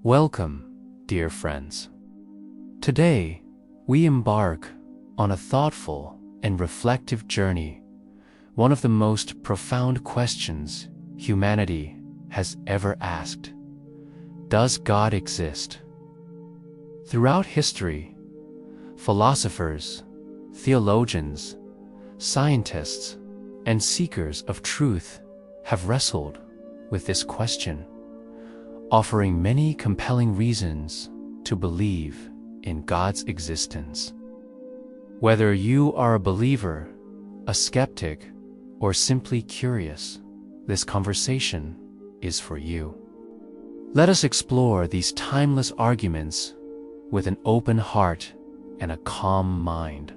Welcome, dear friends. Today, we embark on a thoughtful and reflective journey, one of the most profound questions humanity has ever asked. Does God exist? Throughout history, philosophers, theologians, scientists, and seekers of truth have wrestled with this question, offering many compelling reasons to believe in God's existence. Whether you are a believer, a skeptic, or simply curious, this conversation is for you. Let us explore these timeless arguments with an open heart and a calm mind.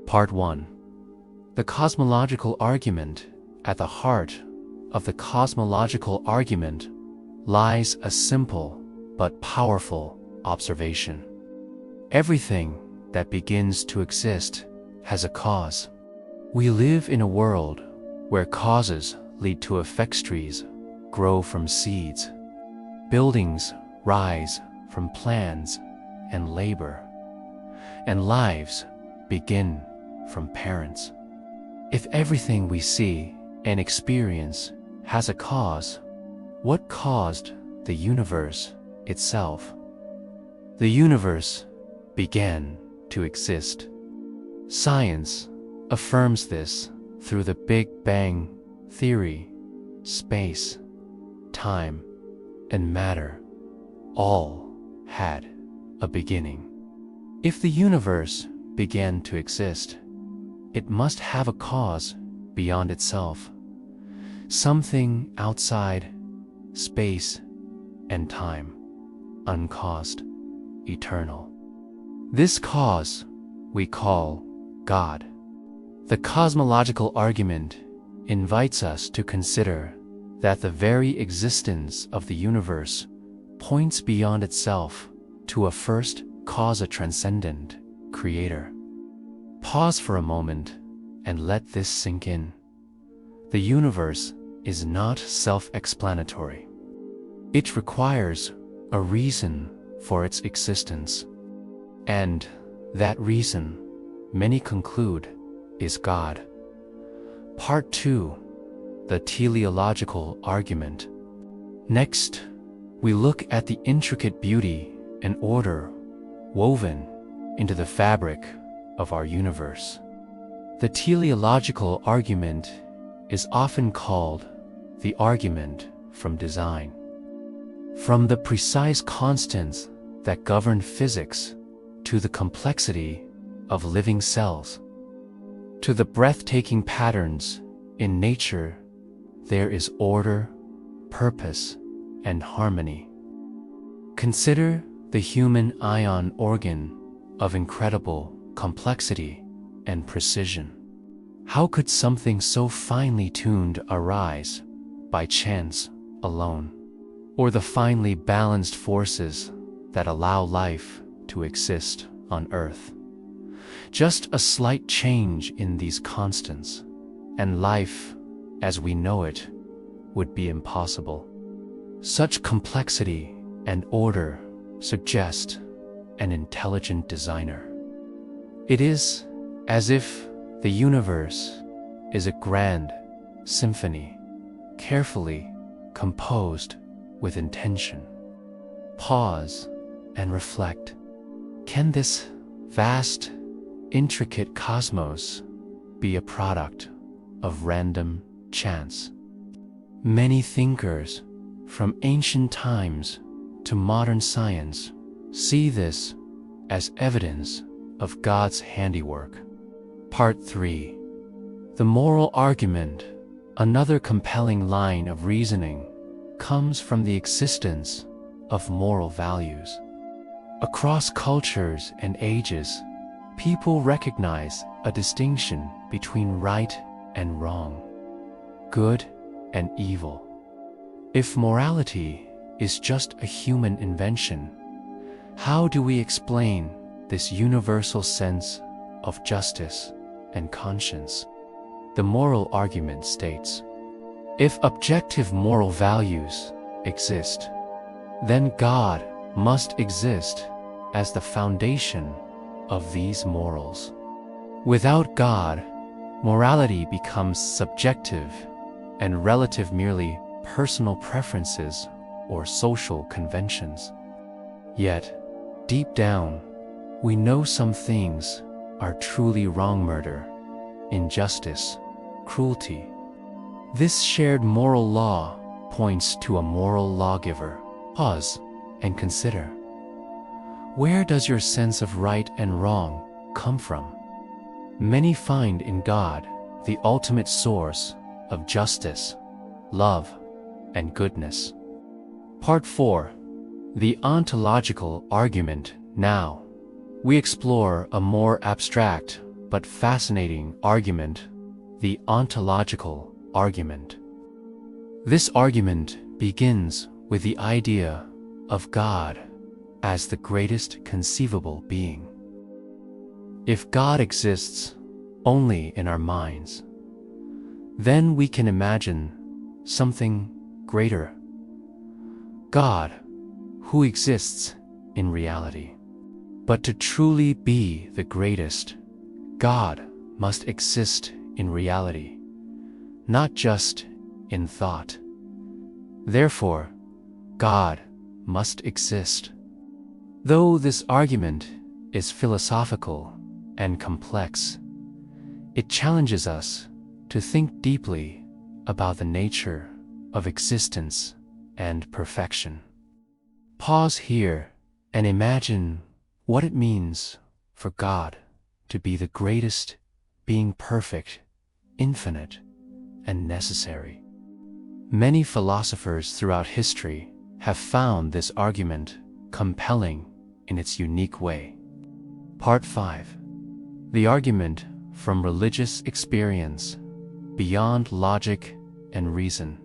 Part 1. The cosmological argument. At the heart of the cosmological argument lies a simple but powerful observation. Everything that begins to exist has a cause. We live in a world where causes lead to effects. Trees grow from seeds. Buildings rise from plans and labor. And lives begin from parents. If everything we see and experience has a cause, what caused the universe itself? The universe began to exist. Science affirms this through the Big Bang theory. Space, time, and matter all had a beginning. If the universe began to exist, it must have a cause beyond itself, something outside space and time, uncaused, eternal. This cause we call God. The cosmological argument invites us to consider that the very existence of the universe points beyond itself to a first cause, a transcendent creator. Pause for a moment and let this sink in. The universe is not self-explanatory. It requires a reason for its existence. And that reason, many conclude, is God. Part 2. The teleological argument. Next, we look at the intricate beauty and order woven into the fabric of our universe. The teleological argument is often called the argument from design. From the precise constants that govern physics to the complexity of living cells, to the breathtaking patterns in nature, there is order, purpose, and harmony. Consider the human ion organ of incredible complexity and precision. How could something so finely tuned arise by chance alone? Or the finely balanced forces that allow life to exist on Earth? Just a slight change in these constants, and life, as we know it, would be impossible. Such complexity and order suggest an intelligent designer. It is as if the universe is a grand symphony, carefully composed with intention. Pause and reflect. Can this vast, intricate cosmos be a product of random chance? Many thinkers, from ancient times to modern science, see this as evidence of God's handiwork. Part 3. The moral argument. Another compelling line of reasoning comes from the existence of moral values. Across cultures and ages, people recognize a distinction between right and wrong, good and evil. If morality is just a human invention, how do we explain this universal sense of justice and conscience? The moral argument states, if objective moral values exist, then God must exist as the foundation of these morals. Without God, morality becomes subjective and relative, merely personal preferences or social conventions. Yet, deep down, we know some things are truly wrong: murder, injustice, cruelty. This shared moral law points to a moral lawgiver. Pause and consider. Where does your sense of right and wrong come from? Many find in God the ultimate source of justice, love, and goodness. Part 4. The ontological argument. Now, we explore a more abstract but fascinating argument, the ontological argument. This argument begins with the idea of God as the greatest conceivable being. If God exists only in our minds, then we can imagine something greater: God, who exists in reality. But to truly be the greatest, God must exist in reality, not just in thought. Therefore, God must exist. Though this argument is philosophical and complex, it challenges us to think deeply about the nature of existence and perfection. Pause here and imagine what it means for God to be the greatest, being perfect, infinite, and necessary. Many philosophers throughout history have found this argument compelling in its unique way. Part 5. The argument from religious experience, beyond logic and reason.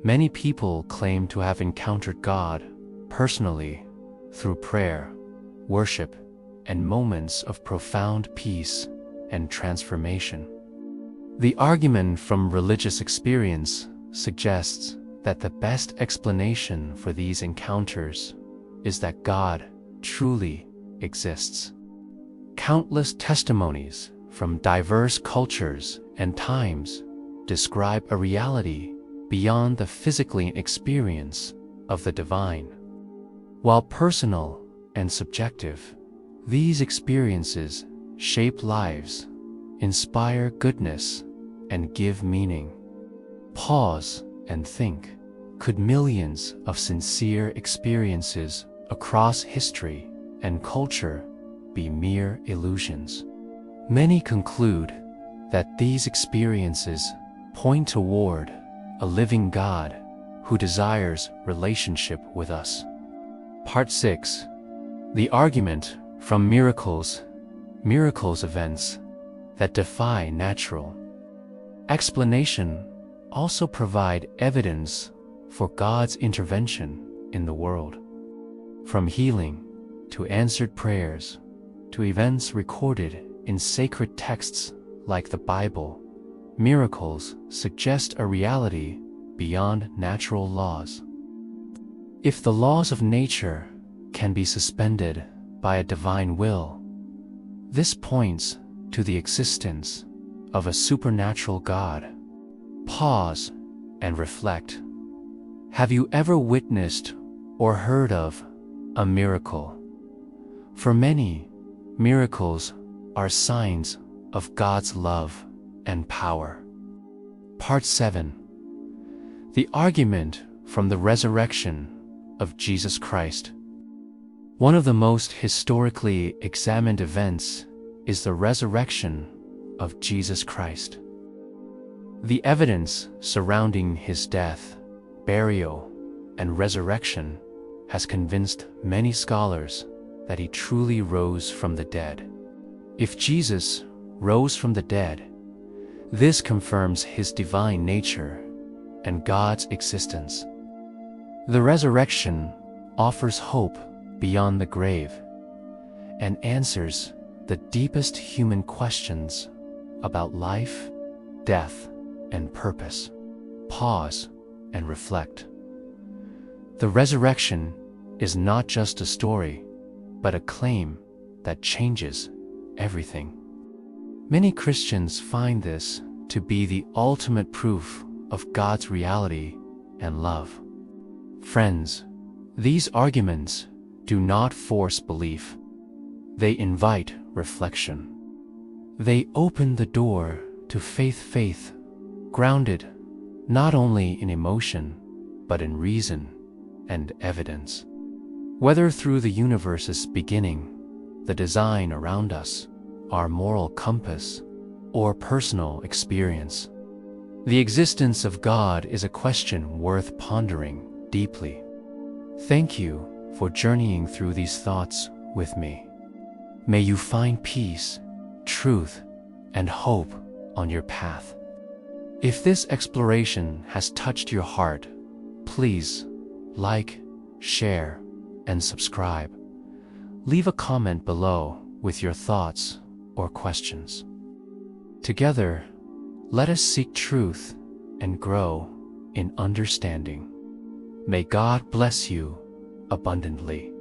Many people claim to have encountered God personally through prayer, worship, and moments of profound peace and transformation. The argument from religious experience suggests that the best explanation for these encounters is that God truly exists. Countless testimonies from diverse cultures and times describe a reality beyond the physical experience of the divine. While personal and subjective, these experiences shape lives, inspire goodness, and give meaning. Pause and think. Could millions of sincere experiences across history and culture be mere illusions? Many conclude that these experiences point toward a living God who desires relationship with us. Part 6. The argument from miracles events that defy natural explanation also provide evidence for God's intervention in the world. From healing to answered prayers to events recorded in sacred texts like the Bible, miracles suggest a reality beyond natural laws. If the laws of nature can be suspended by a divine will, this points to the existence of a supernatural God. Pause and reflect. Have you ever witnessed or heard of a miracle? For many, miracles are signs of God's love and power. Part 7. The argument from the resurrection of Jesus Christ. One of the most historically examined events is the resurrection of Jesus Christ. The evidence surrounding his death, burial, and resurrection has convinced many scholars that he truly rose from the dead. If Jesus rose from the dead, this confirms his divine nature and God's existence. The resurrection offers hope beyond the grave and answers the deepest human questions about life, death, and purpose. Pause and reflect. The resurrection is not just a story, but a claim that changes everything. Many Christians find this to be the ultimate proof of God's reality and love. Friends, these arguments do not force belief. They invite reflection. They open the door to faith grounded not only in emotion, but in reason and evidence. Whether through the universe's beginning, the design around us, our moral compass, or personal experience, the existence of God is a question worth pondering deeply. Thank you for journeying through these thoughts with me. May you find peace, truth, and hope on your path. If this exploration has touched your heart, please like, share, and subscribe. Leave a comment below with your thoughts or questions. Together, let us seek truth and grow in understanding. May God bless you abundantly.